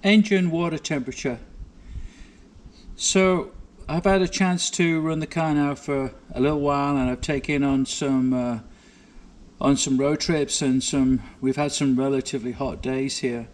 Engine water temperature. So I've had a chance to run the car now for a little while, and I've taken on some road trips, and we've had some relatively hot days here,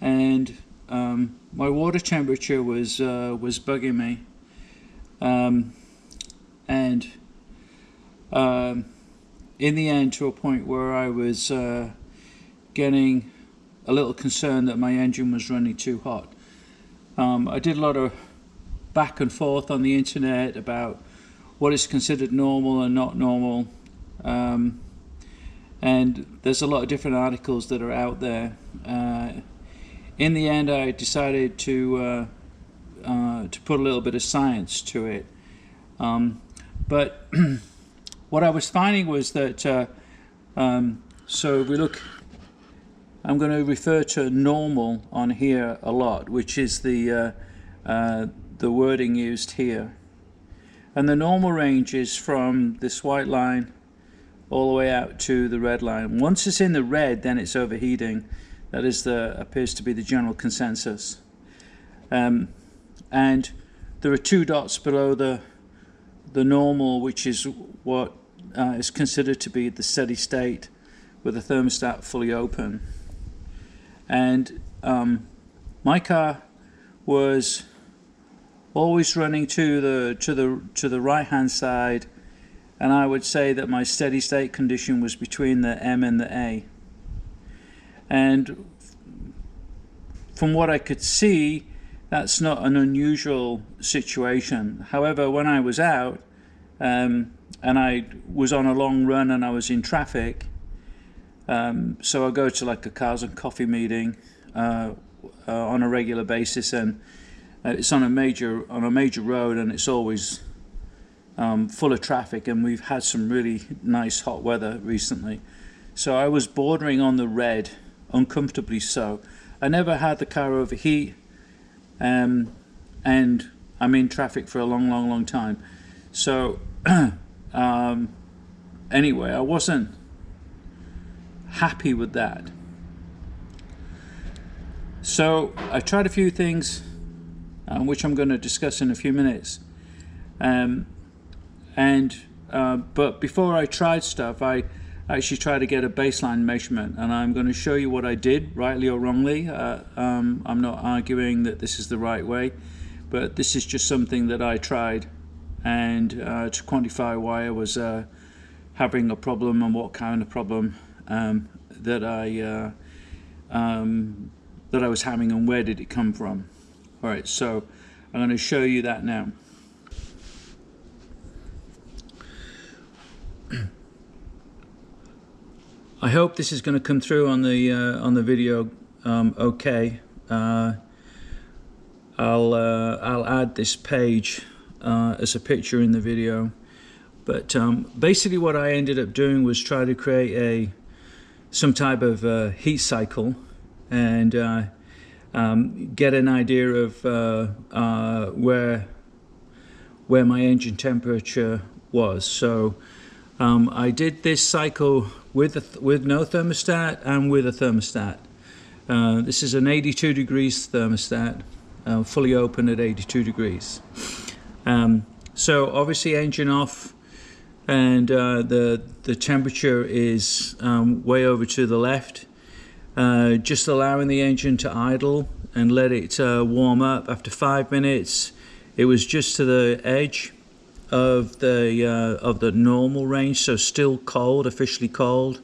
and my water temperature was bugging me, and in the end, to a point where I was getting a little concerned that my engine was running too hot. I did a lot of back and forth on the internet about what is considered normal and not normal, and there's a lot of different articles that are out there. In the end, I decided to put a little bit of science to it, but what I was finding was that so if we look, I'm going to refer to normal on here a lot, which is the wording used here. And the normal range is from this white line all the way out to the red line. Once it's in the red, then it's overheating. That is appears to be the general consensus. And there are two dots below the normal, which is what is considered to be the steady state with the thermostat fully open. And my car was always running to the right hand side, and I would say that my steady state condition was between the M and the A. And from what I could see, that's not an unusual situation. However, when I was out and I was on a long run and I was in traffic, so I go to like a cars and coffee meeting on a regular basis, and it's on a major road, and it's always full of traffic, and we've had some really nice hot weather recently. So I was bordering on the red, uncomfortably so. I never had the car overheat, and I'm in traffic for a long time. So anyway, I wasn't happy with that. So I tried a few things, which I'm going to discuss in a few minutes. But before I tried stuff, I actually tried to get a baseline measurement, and I'm going to show you what I did, rightly or wrongly. I'm not arguing that this is the right way, but this is just something that I tried, and to quantify why I was having a problem and what kind of problem that I was having, and where did it come from. All right, so I'm going to show you that now. I hope this is going to come through on the video okay. I'll add this page as a picture in the video, but basically what I ended up doing was try to create some type of heat cycle, and get an idea of where my engine temperature was. So I did this cycle with no thermostat and with a thermostat. This is an 82 degrees thermostat, fully open at 82 degrees. So obviously engine off, and the temperature is way over to the left. Just allowing the engine to idle and let it warm up. After 5 minutes, it was just to the edge of the normal range, so still cold, officially cold.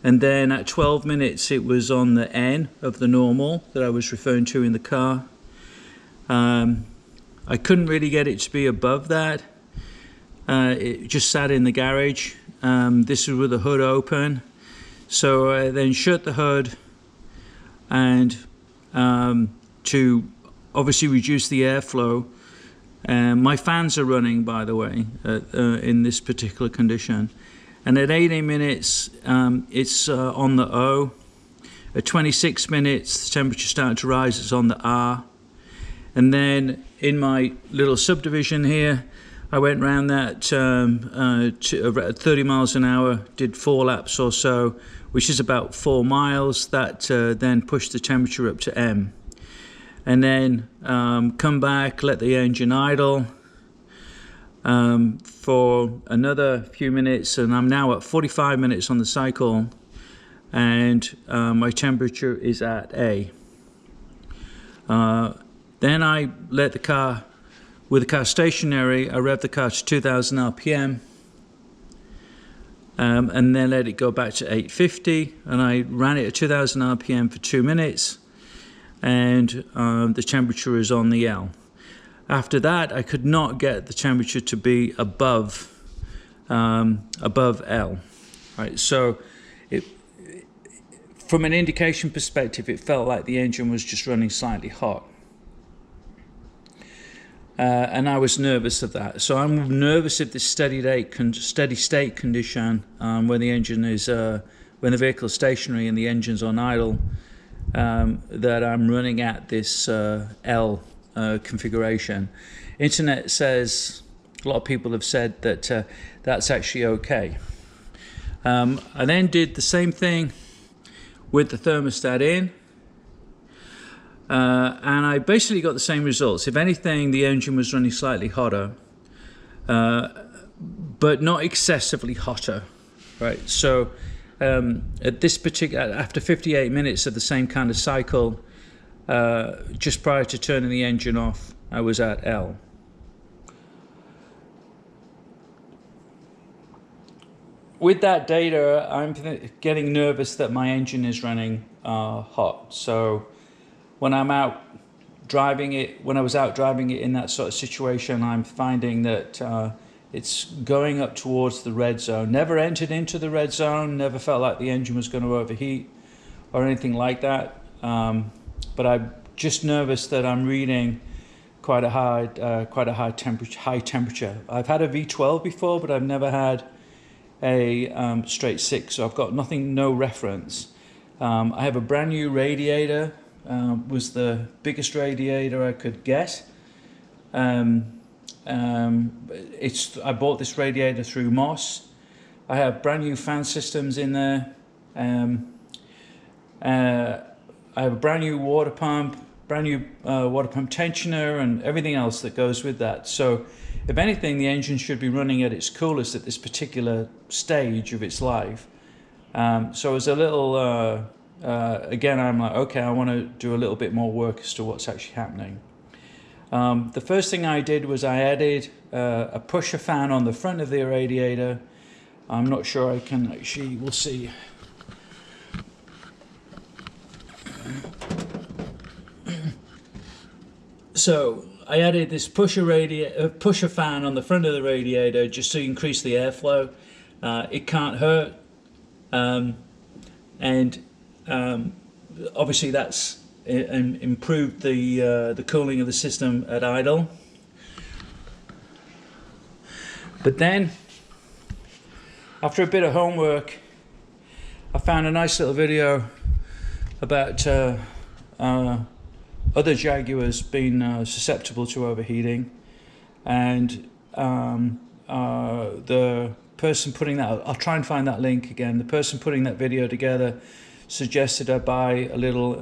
And then at 12 minutes, it was on the N of the normal that I was referring to in the car. I couldn't really get it to be above that. It just sat in the garage. This was with the hood open. So I then shut the hood, and to obviously reduce the airflow. My fans are running, by the way, in this particular condition. And at 18 minutes, it's on the O. At 26 minutes, the temperature started to rise, it's on the R. And then in my little subdivision here, I went around that to 30 miles an hour, did 4 laps or so, which is about 4 miles. That then pushed the temperature up to M. and then come back, let the engine idle for another few minutes, and I'm now at 45 minutes on the cycle, and my temperature is at A. Then I let the car, with the car stationary, I rev the car to 2000 RPM, and then let it go back to 850, and I ran it at 2000 RPM for 2 minutes, and the temperature is on the L. After that, I could not get the temperature to be above L. Right, so from an indication perspective, it felt like the engine was just running slightly hot. And I was nervous of that. So I'm nervous of this steady state condition when the engine is, when the vehicle is stationary and the engine's on idle, that I'm running at this L configuration. Internet says, a lot of people have said that that's actually okay. I then did the same thing with the thermostat in. And I basically got the same results. If anything, the engine was running slightly hotter, but not excessively hotter, right? So at this particular, after 58 minutes of the same kind of cycle, just prior to turning the engine off, I was at L. With that data, I'm getting nervous that my engine is running hot. So when I'm out driving it, when I was out driving it in that sort of situation, I'm finding that it's going up towards the red zone. Never entered into the red zone, never felt like the engine was going to overheat or anything like that. But I'm just nervous that I'm reading quite a high temperature. I've had a V12 before, but I've never had a straight 6, so I've got no reference. I have a brand new radiator. Was the biggest radiator I could get. I bought this radiator through Moss. I have brand new fan systems in there. I have a brand new water pump, water pump tensioner, and everything else that goes with that. So if anything, the engine should be running at its coolest at this particular stage of its life. So it's a little again, I'm like, okay, I want to do a little bit more work as to what's actually happening. The first thing I did was I added a pusher fan on the front of the radiator. I'm not sure I can actually, we'll see. So I added this pusher fan on the front of the radiator just to increase the airflow. It can't hurt. Obviously that's improved the cooling of the system at idle. But then, after a bit of homework, I found a nice little video about other Jaguars being susceptible to overheating, and the person putting that, I'll try and find that link again, the person putting that video together suggested I buy a little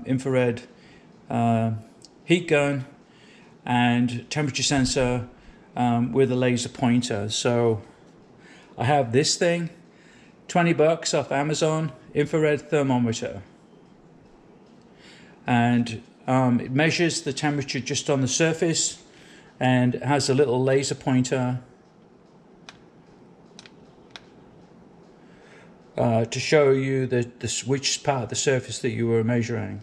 infrared heat gun and temperature sensor with a laser pointer. So I have this thing, $20 off Amazon, infrared thermometer, and it measures the temperature just on the surface and has a little laser pointer to show you which part of the surface that you were measuring.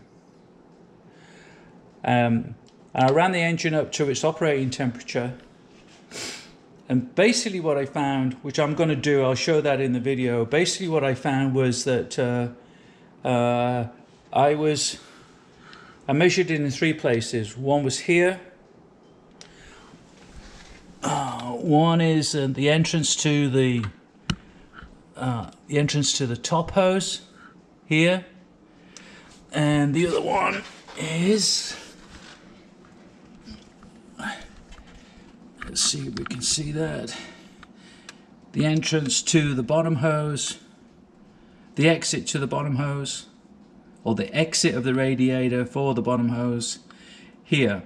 And I ran the engine up to its operating temperature, and basically what I found, which I'm going to do, I'll show that in the video, basically what I found was that I measured it in 3 places. One was here, one is the entrance to the top hose here, and the other one is, let's see if we can see that, the entrance to the bottom hose, the exit to the bottom hose, or the exit of the radiator for the bottom hose here.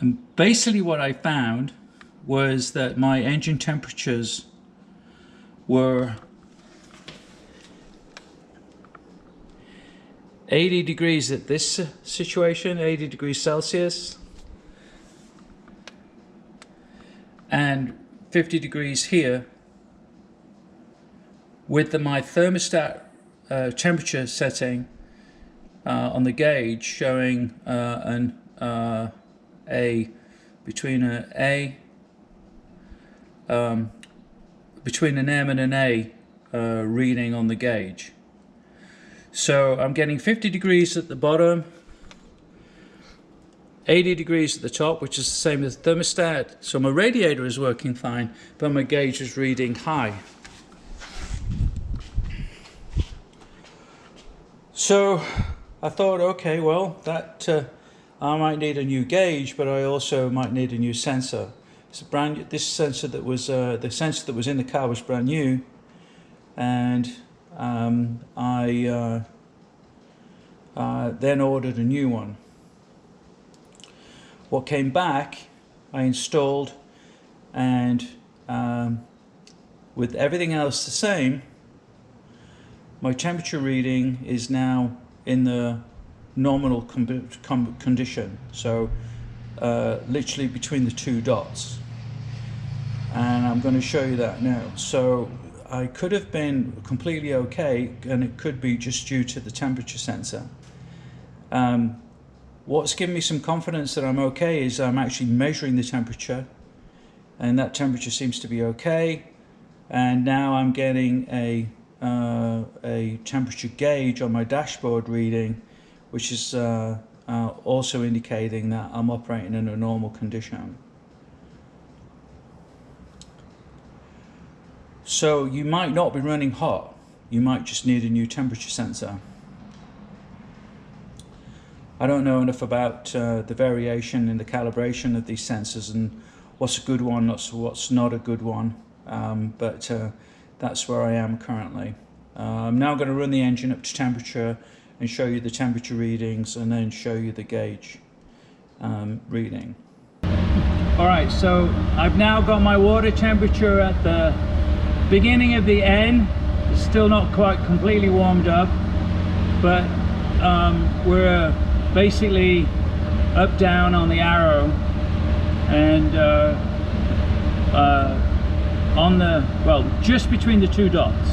And basically what I found was that my engine temperatures were 80 degrees at this situation, 80 degrees Celsius, and 50 degrees here, with my thermostat temperature setting on the gauge showing between an M and an A reading on the gauge. So I'm getting 50 degrees at the bottom, 80 degrees at the top, which is the same as the thermostat. So my radiator is working fine, but my gauge is reading high. So I thought, okay, well, that I might need a new gauge, but I also might need a new sensor. It's this sensor that was the sensor that was in the car was brand new, and I then ordered a new one. What came back, I installed, and with everything else the same, my temperature reading is now in the nominal condition, so literally between the two dots, and I'm going to show you that now. So I could have been completely okay, and it could be just due to the temperature sensor. What's given me some confidence that I'm okay is I'm actually measuring the temperature, and that temperature seems to be okay, and now I'm getting a temperature gauge on my dashboard reading, which is also indicating that I'm operating in a normal condition. So you might not be running hot, you might just need a new temperature sensor. I don't know enough about the variation in the calibration of these sensors and what's a good one, what's not a good one, but that's where I am currently. I'm now going to run the engine up to temperature and show you the temperature readings, and then show you the gauge reading. Alright, so I've now got my water temperature at the beginning of the N. It's still not quite completely warmed up, but we're basically up down on the arrow, and on the, well, just between the two dots.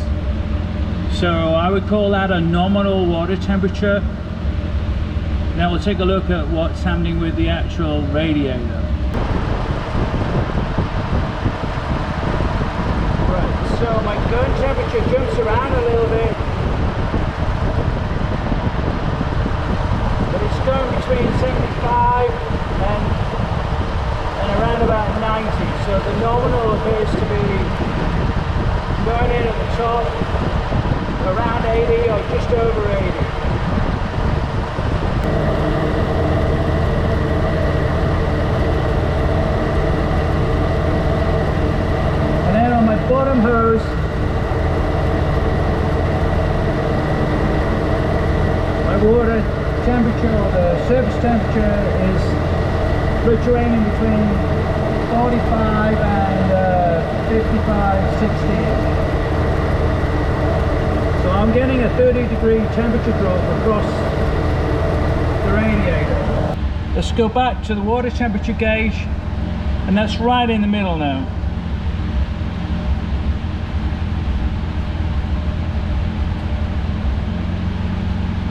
So I would call that a nominal water temperature. Now we'll take a look at what's happening with the actual radiator. Right, so my gun temperature jumps around a little bit, but it's going between 75 and around about 90. So the nominal appears to be going in at the top, around 80 or just over 80. And then on my bottom hose, my water temperature, or the surface temperature, is fluctuating between 45 and 55, 60. So I'm getting a 30-degree temperature drop across the radiator. Let's go back to the water temperature gauge, and that's right in the middle now.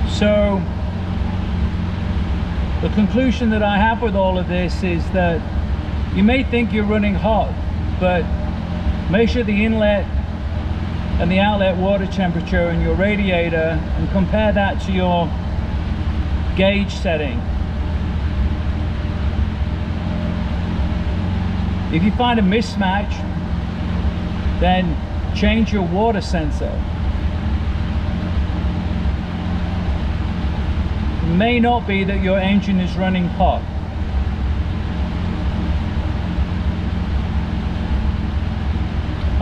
So the conclusion that I have with all of this is that you may think you're running hot, but measure the inlet and the outlet water temperature in your radiator and compare that to your gauge setting. If you find a mismatch, then change your water sensor. It may not be that your engine is running hot.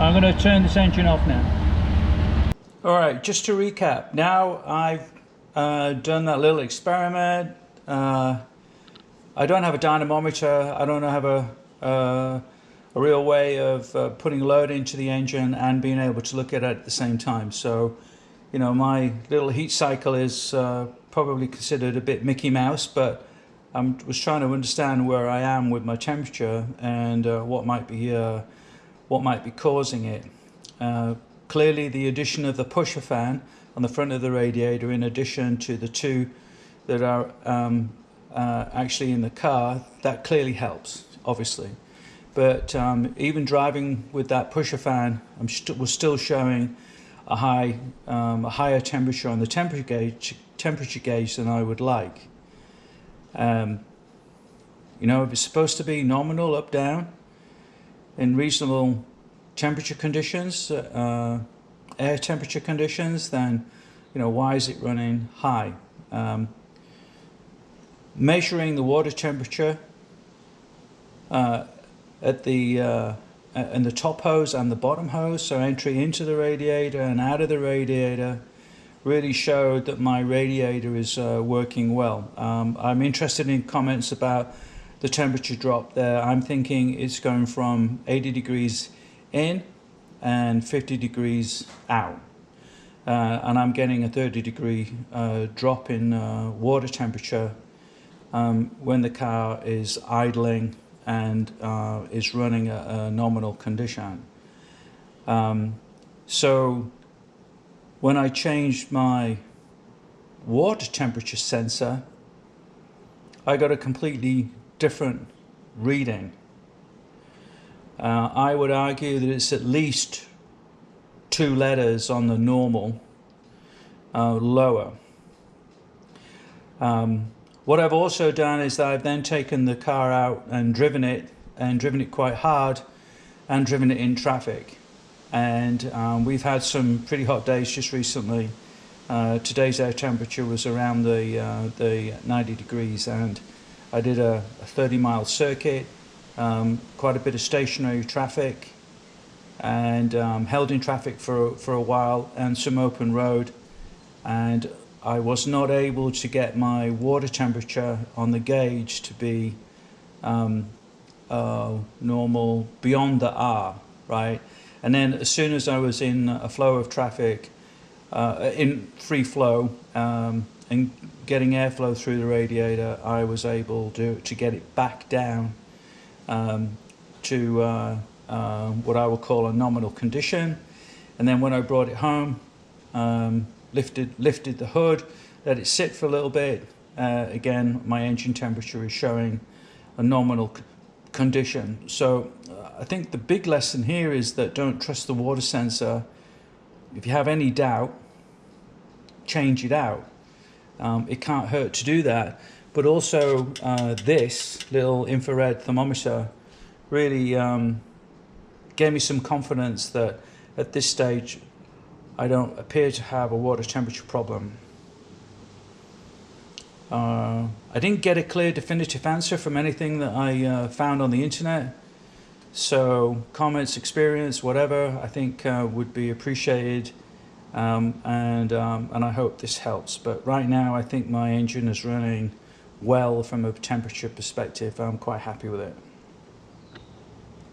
I'm going to turn this engine off now. Alright, just to recap, now I've done that little experiment. I don't have a dynamometer. I don't have a real way of putting load into the engine and being able to look at it at the same time. So, you know, my little heat cycle is probably considered a bit Mickey Mouse, but I was trying to understand where I am with my temperature and what might be causing it. Clearly, the addition of the pusher fan on the front of the radiator, in addition to the two that are actually in the car, that clearly helps, obviously. But even driving with that pusher fan, was still showing a higher temperature on the temperature gauge than I would like. You know, if it's supposed to be nominal up down in reasonable temperature conditions, air temperature conditions, then, you know, why is it running high? Measuring the water temperature at the in the top hose and the bottom hose, so entry into the radiator and out of the radiator, really showed that my radiator is working well. I'm interested in comments about the temperature drop there. I'm thinking it's going from 80 degrees in and 50 degrees out. And I'm getting a 30-degree drop in water temperature when the car is idling and is running a nominal condition. So when I changed my water temperature sensor, I got a completely different reading. I would argue that it's at least 2 letters on the normal lower. What I've also done is that I've then taken the car out and driven it quite hard and driven it in traffic. And we've had some pretty hot days just recently. Today's air temperature was around the 90 degrees, and I did a 30-mile circuit, quite a bit of stationary traffic, and held in traffic for a while, and some open road, and I was not able to get my water temperature on the gauge to be normal beyond the R, right? And then as soon as I was in a flow of traffic, in free flow, and getting airflow through the radiator, I was able to get it back down to what I would call a nominal condition. And then when I brought it home, lifted the hood, let it sit for a little bit. Again, my engine temperature is showing a nominal condition. So I think the big lesson here is that don't trust the water sensor. If you have any doubt, change it out. It can't hurt to do that. But also this little infrared thermometer really gave me some confidence that at this stage I don't appear to have a water temperature problem. I didn't get a clear definitive answer from anything that I found on the internet. So comments, experience, whatever, I think would be appreciated, and I hope this helps. But right now I think my engine is running well from a temperature perspective. I'm quite happy with it.